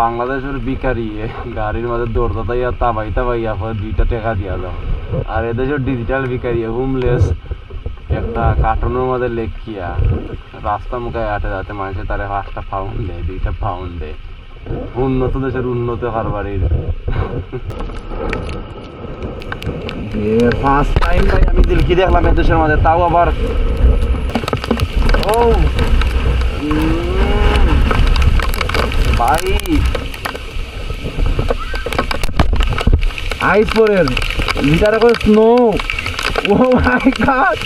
বাংলাদেশের ভিখারি গাড়ির মাঝে দৌড় দাইয়া তাবাই তাবাইয়া পরে 2টা টাকা দিয়া দাও। আর এদেশের ডিজিটাল ভিখারি হোমলেস একটা কার্টুনের মধ্যে লেখিয়া রাস্তা মুখে আটে যাতে মানুষে তারা 5টা পাউন্ড দেয়, 2টা পাউন্ড দেয়। উন্নত দেশের উন্নত কারবারির ফার্স্ট টাইম ভাই আমি দিলকি দেখলাম এ দেশের মধ্যে, তাও আবার ও ভাই আইস পরের লিটারে করে স্নো। ও মাই গড,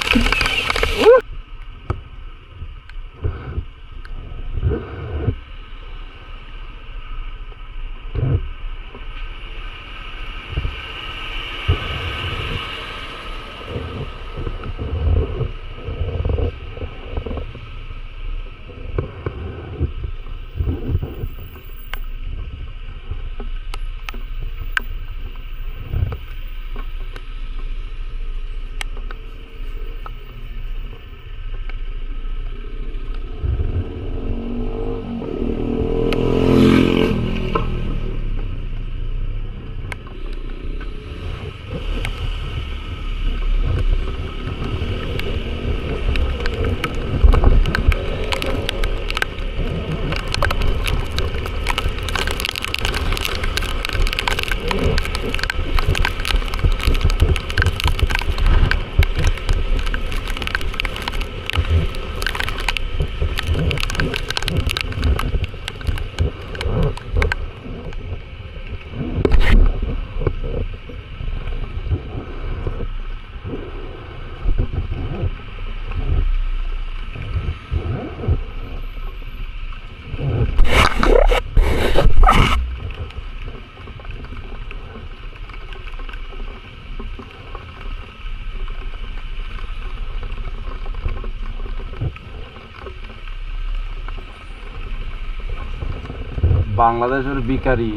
বাংলাদেশের ভিখারি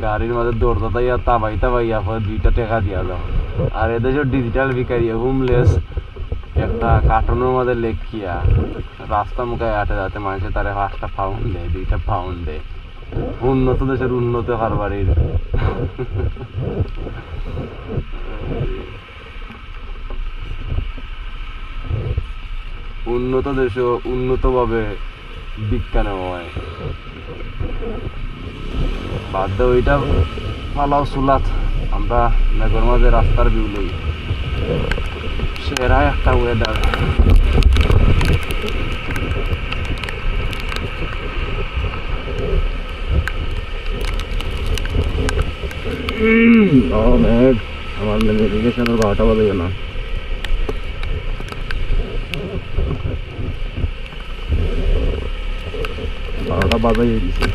গাড়ির মাঝে দৌড় দাইয়া তাবাই তাবাইয়া পরে 2টা টাকা দিয়া দাও। আর এদেশের ডিজিটাল ভিখারি হোমলেস একটা কার্টুনের মধ্যে লেখিয়া রাস্তা মুখে আটে যাতে মানুষে তারা 5টা পাউন্ড দেয়, 2টা পাউন্ড দেয়। উন্নত দেশের উন্নত কারবারির উন্নত দেশ উন্নতভাবে বিজ্ঞানে হয় বাধ্য ওইটা পালাও চুলাত আমরা মেঘর মাঝে রাস্তার ভিউ লই। সেরা একটা ওয়েদার। মেঘ আমার নেভিগেশনের 12টা বাজে না। বাজাই দিছে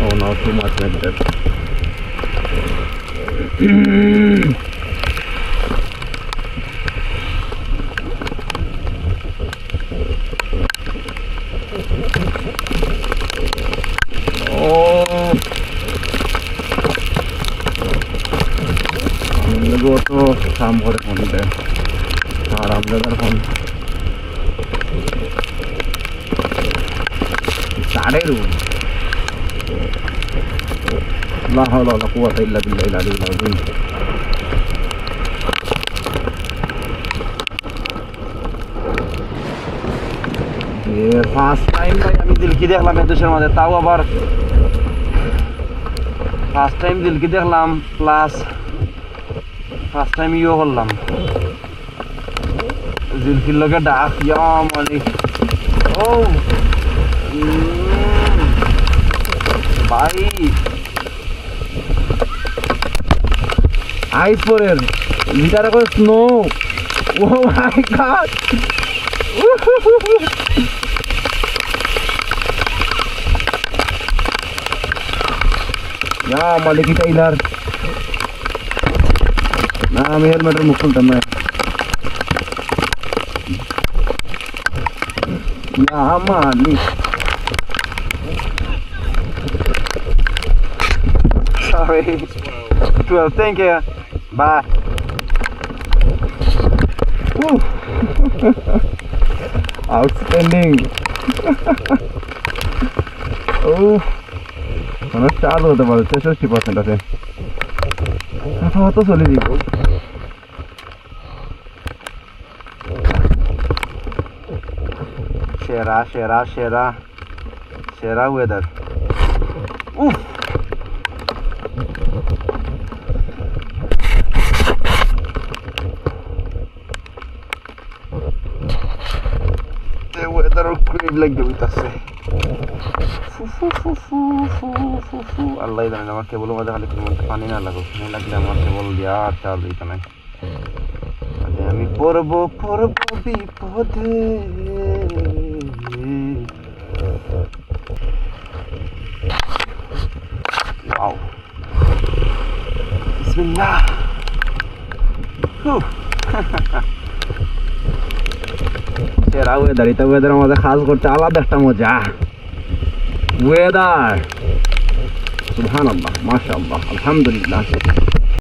Oh, not too much like that. Gue tuh campur konten haram dengar kon sadar lu la haula wala quwwata illa billahi al-aliyyil azim. First time ভাই আমি দিলকি দেখলাম এ দেশের মধ্যে, তাও আবার ফার্স্ট টাইম দিলকি দেখলাম প্লাস ফার্স্ট টাইম ইয়ে করলাম দিলকির লগে ডাক ইয়া মালিক। ও ভাই আইস পরের লিটারে করে স্নো। ও মাই গড, ইয়া মালিক টাইলার না আমি হেলমেটের মুখ খুলতাম না। ইয়া মালিক Sorry. 12. Thank you. Bye. Outstanding. মানে চার্জ হতে পারে 63% আছে। কথা চলে দিব। সেরা সেরা সেরা সেরা ওয়েদার। ওয়েদারও ক্রেভ লাগে হইতাছে। আল্লাহ জানেন আমার কেবলের মধ্যে খালি কোনো মধ্যে পানি না লাগুক, পানি লাগলে আমার কেবল দিয়া আর চার্জ দিতে নাই। আমি পড়বো পড়বো বিপদে। Wow. Bismillah. সেরা ওয়েদার, এটা ওয়েদার আমাদের খাস করতে আলাদা একটা মজা। ওয়েদার সুবহানাল্লাহ, মাশাআল্লাহ, আলহামদুলিল্লাহ।